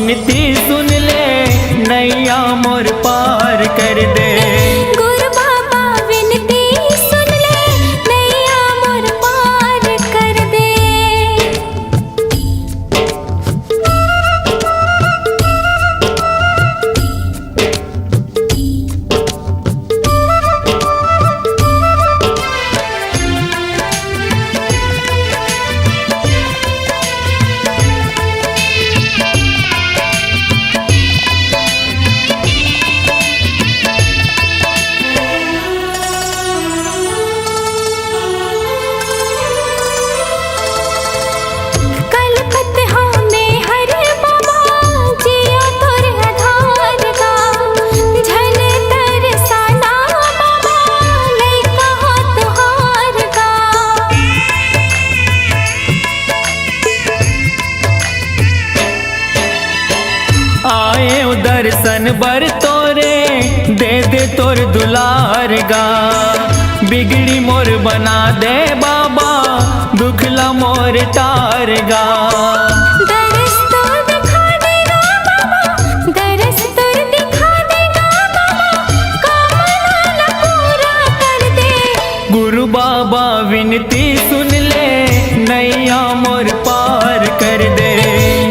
विनती सुन ले, नैया मोर पार कर दे। गुरु बाबा विनती सुन ले, नैया मोर पार कर दे। आए दर्शन बर तोरे, दे दे तोर दुलार गा। बिगड़ी मोर बना दे बाबा, दुखला मोर तार गा। दरस तो दिखा देगा बाबा, दरस तो दिखा देगा बाबा, कामना पूरा कर दे। गुरु बाबा विनती सुन ले, नैया मोर पार कर दे।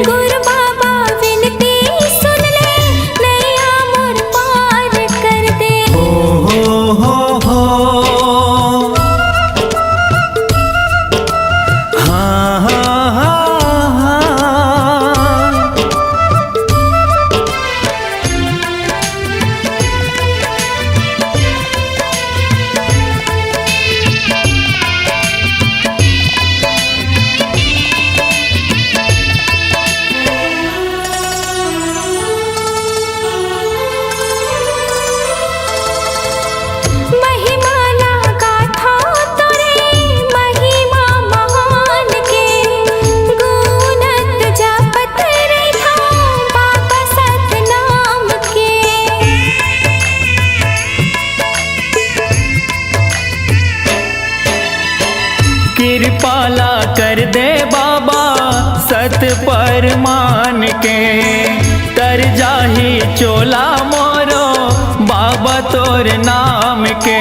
गुरु बाबा विनती सुन ले, नैया मोर पार कर दे। हो हाँ हाँ हाँ हाँ। कृपाला कर दे बाबा, सत पर मान के। तर जाही चोला मोरो, बाबा तोर नाम के।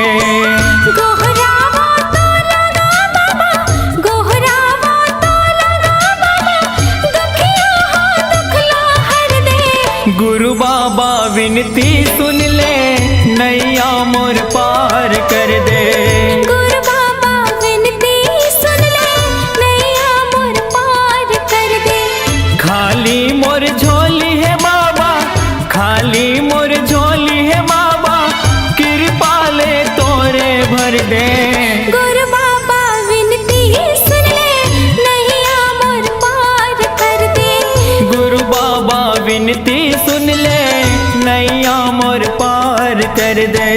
गोहरावा तो लगा बाबा, गोहरावा तो लगा बाबा, दुखिया हो दुखला हर दे। गुरु बाबा विनती सुन ले, नैया मोर पार कर दे। गुरु बाबा विनती सुन ले, नैया मोर पार कर दे। खाली मोर झोली है बाबा, खाली मोर झोली है बाबा, कृपा ले तोरे भर दे। गुरु बाबा विनती सुन ले, नैया मोर पार कर दे। गुरु बाबा विनती सुन ले, नैया मोर पार कर दे।